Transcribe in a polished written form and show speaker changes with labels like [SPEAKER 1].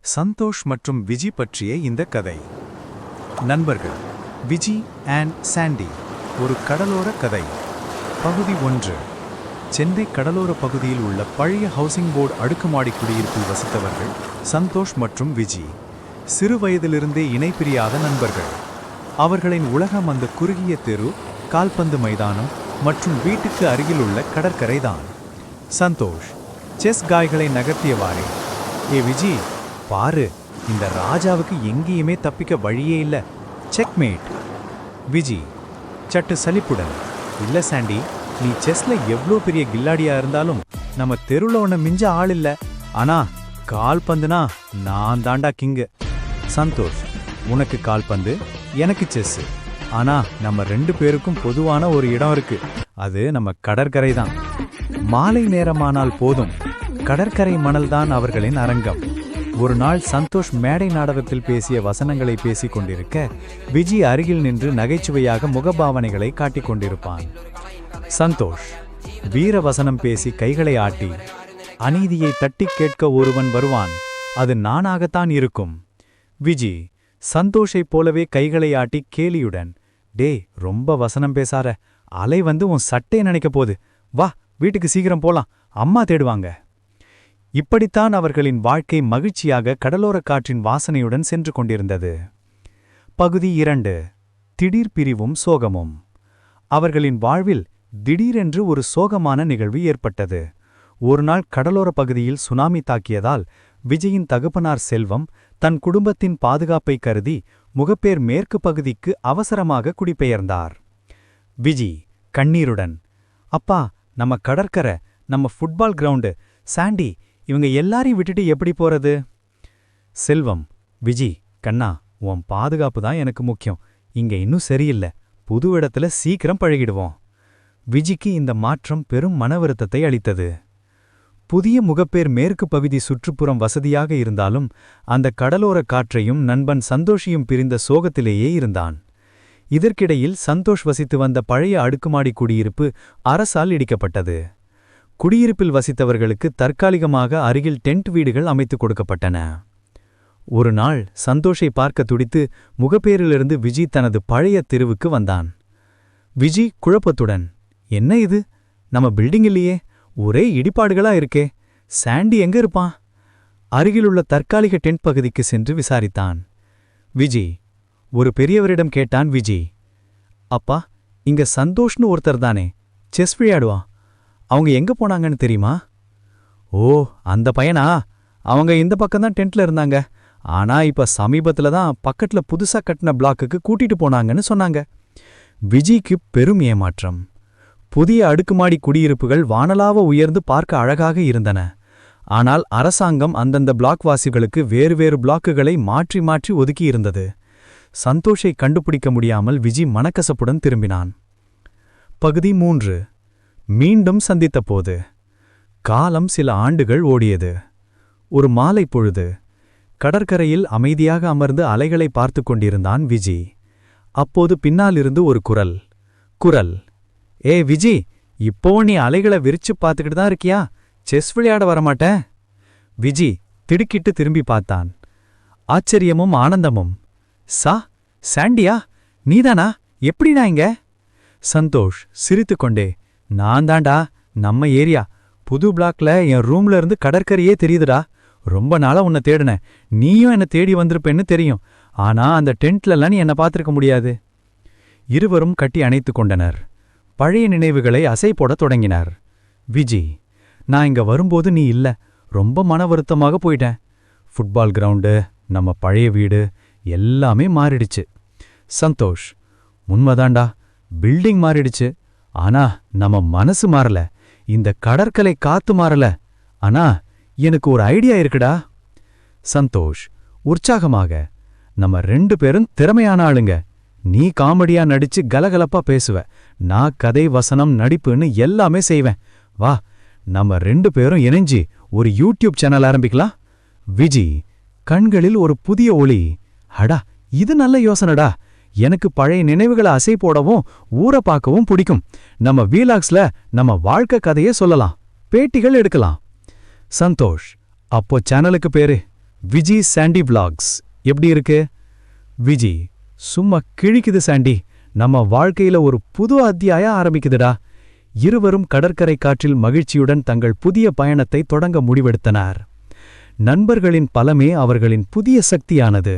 [SPEAKER 1] சந்தோஷ் மற்றும் விஜி பற்றிய இந்த கதை. நண்பர்கள், விஜி அண்ட் சாண்டி, ஒரு கடலோர கதை. பகுதி 1. சென்னை கடலோர பகுதியில் உள்ள பழைய ஹவுசிங் போர்டு அடுக்குமாடி குடியிருப்பில் வசித்தவர்கள் சந்தோஷ் மற்றும் விஜி. சிறு வயதிலிருந்தே இணைப்பிரியாத நண்பர்கள். அவர்களின் உலகம் அந்த குறுகிய தெரு, கால்பந்து மைதானம் மற்றும் வீட்டுக்கு அருகிலுள்ள கடற்கரைதான். சந்தோஷ் செஸ் காய்களை நகர்த்தியவாறே, ஏ விஜி, பாரு, இந்த ராஜாவுக்கு எங்கேயுமே தப்பிக்க வழியே இல்ல, செக்மேட். விஜி சட்டு சலிப்புடன், இல்ல சாண்டி, நீ செஸ்ல எவ்வளோ பெரிய கில்லாடியா இருந்தாலும் நம்ம தெருவில் ஒன்று மிஞ்ச ஆள் இல்ல. ஆனா கால்பந்துனா நான் தாண்டா கிங்கு. சந்தோஷ், உனக்கு கால்பந்து, எனக்கு செஸ். ஆனா நம்ம 2 பேருக்கும் பொதுவான ஒரு இடம் இருக்கு, அது நம்ம கடற்கரை தான். மாலை நேரமானால் போதும், கடற்கரை மணல்தான் அவர்களின் அரங்கம். ஒரு நாள் சந்தோஷ் மேடை நாடகத்தில் பேசிய வசனங்களை பேசிக் கொண்டிருக்க, விஜி அருகில் நின்று நகைச்சுவையாக முகபாவனைகளை காட்டிக் கொண்டிருப்பான். சந்தோஷ் வீர வசனம் பேசி கைகளை ஆட்டி, அநீதியை தட்டி கேட்க ஒருவன் வருவான், அது நானாகத்தான் இருக்கும். விஜி சந்தோஷைப் போலவே கைகளை ஆட்டி கேலியுடன், டே, ரொம்ப வசனம் பேசார, அலை வந்து உன் சட்டையை நினைக்க போது, வா வீட்டுக்கு சீக்கிரம் போலாம், அம்மா தேடுவாங்க. இப்படித்தான் அவர்களின் வாழ்க்கை மகிழ்ச்சியாக கடலோர காற்றின் வாசனையுடன் சென்று கொண்டிருந்தது. பகுதி 2. திடீர் பிரிவும் சோகமும். அவர்களின் வாழ்வில் திடீரென்று ஒரு சோகமான நிகழ்வு ஏற்பட்டது. ஒரு நாள் கடலோர பகுதியில் சுனாமி தாக்கியதால் விஜயின் தகப்பனார் செல்வம் தன் குடும்பத்தின் பாதுகாப்பை கருதி முகப்பேர் மேற்கு பகுதிக்கு அவசரமாக குடிபெயர்ந்தார். விஜி கண்ணீருடன், அப்பா, நம்ம கடற்கரை, நம்ம ஃபுட்பால் கிரவுண்டு, சாண்டி, இவங்க எல்லாரையும் விட்டுட்டு எப்படி போறது? செல்வம், விஜி கண்ணா, உன் பாதுகாப்பு தான் எனக்கு முக்கியம். இங்க இன்னும் சரியில்லை, புது இடத்துல சீக்கிரம் பழகிடுவோம். விஜிக்கு இந்த மாற்றம் பெரும் மன வருத்தத்தை அளித்தது. புதிய முகப்பேர் மேற்கு பகுதி சுற்றுப்புறம் வசதியாக இருந்தாலும் அந்த கடலோர காற்றையும் நண்பன் சந்தோஷியும் பிரிந்த சோகத்திலேயே இருந்தான். இதற்கிடையில் சந்தோஷ் வசித்து வந்த பழைய அடுக்குமாடி குடியிருப்பு அரசால் இடிக்கப்பட்டது. குடியிருப்பில் வசித்தவர்களுக்கு தற்காலிகமாக அருகில் டென்ட் வீடுகள் அமைத்துக் கொடுக்கப்பட்டன. ஒரு நாள் சந்தோஷை பார்க்க துடித்து முகப்பேரிலிருந்து விஜி தனது பழைய தெருவுக்கு வந்தான். விஜி குழப்பத்துடன், என்ன இது, நம்ம பில்டிங் இல்லையே, ஒரே இடிபாடுகளா இருக்கே, சாண்டி எங்க இருப்பான்? அருகிலுள்ள தற்காலிக டென்ட் பகுதிக்கு சென்று விசாரித்தான். விஜி ஒரு பெரியவரிடம் கேட்டான். விஜி, அப்பா, இங்க சந்தோஷ்னு ஒருத்தர் தானே, செஸ் விளையாடுவான், அவங்க எங்க போனாங்கன்னு தெரியுமா? ஓ, அந்த பையனா, அவங்க இந்த பக்கம்தான் டென்ட்ல இருந்தாங்க, ஆனா இப்ப சமீபத்துல தான் பக்கத்துல புதுசா கட்டின பிளாக்குக்கு கூட்டிட்டு போனாங்கன்னு சொன்னாங்க. விஜிக்கு பெரும் ஏமாற்றம். புதிய அடுக்குமாடி குடியிருப்புகள் வானலாவ உயர்ந்து பார்க்க அழகாக இருந்தன. ஆனால் அரசாங்கம் அந்தந்த பிளாக் வாசிகளுக்கு வேறு வேறு பிளாக்குகளை மாற்றி மாற்றி ஒதுக்கியிருந்தது. சந்தோஷை கண்டுபிடிக்க முடியாமல் விஜி மனக்கசப்புடன் திரும்பினான். பகுதி 3. மீண்டும் சந்தித்த போது. காலம் சில ஆண்டுகள் ஓடியது. ஒரு மாலை பொழுது கடற்கரையில் அமைதியாக அமர்ந்து அலைகளை பார்த்து கொண்டிருந்தான் விஜி. அப்போது பின்னாலிருந்து ஒரு குரல், ஏ விஜி, இப்போ நீ அலைகளை விரிச்சு பார்த்துக்கிட்டு தான் இருக்கியா? செஸ் விளையாட வரமாட்ட? விஜி திடுக்கிட்டு திரும்பி பார்த்தான். ஆச்சரியமும் ஆனந்தமும், சாண்டியா, நீதானா? எப்படினா இங்க? சந்தோஷ் சிரித்துக்கொண்டே, நான் தாண்டா, நம்ம ஏரியா, புது பிளாக்ல என் ரூம்ல இருந்து கடற்கரையே தெரியுதுடா. ரொம்ப நாளா உன்னை தேடின, நீயும் என்ன தேடி வந்திருப்பேன்னு தெரியும், ஆனா அந்த டென்ட்லலாம் நீ என்ன பார்த்திருக்க முடியாது. இருவரும் கட்டி அணைத்து கொண்டனர். பழைய நினைவுகளை அசை போடத் தொடங்கினார். விஜி, நான் இங்க வரும்போது நீ இல்ல, ரொம்ப மன வருத்தமாக போயிட்டேன். ஃபுட்பால் கிரவுண்டு, நம்ம பழைய வீடு, எல்லாமே மாறிடுச்சு. சந்தோஷ், உண்மைதாண்டா, பில்டிங் மாறிடுச்சு, ஆனா நம்ம மனசு மாறல, இந்த கடற்கரை காத்து மாறல. ஆனா எனக்கு ஒரு ஐடியா இருக்குடா. சந்தோஷ் உற்சாகமாக, நம்ம 2 பேரும் திறமையான ஆளுங்க. நீ காமெடியா நடிச்சு கலகலப்பா பேசுவ, நான் கதை, வசனம், நடிப்புன்னு எல்லாமே செய்வேன். வா, நம்ம 2 பேரும் இணைஞ்சி ஒரு யூடியூப் சேனல் ஆரம்பிக்கலாம். விஜி கண்களில் ஒரு புதிய ஒளி, அடா, இது நல்ல யோசனைடா. எனக்கு பழைய நினைவுகளை அசை போடவும் ஊற பார்க்கவும் பிடிக்கும். நம்ம வீலாக்ஸ்ல நம்ம வாழ்க்கை கதையே சொல்லலாம், பேட்டிகள் எடுக்கலாம். சந்தோஷ், அப்போ சேனலுக்கு பேரு? விஜி சாண்டி vlogs எப்படி இருக்கு? விஜி: சும்மா கிழிக்குது சாண்டி. நம்ம வாழ்க்கையில ஒரு புது அத்தியாயம் ஆரம்பிக்குதுடா. இருவரும் கடற்கரை காற்றில் மகிழ்ச்சியுடன் தங்கள் புதிய பயணத்தை தொடங்க முடிவெடுத்தனர். நண்பர்களின் பலமே அவர்களின் புதிய சக்தியானது.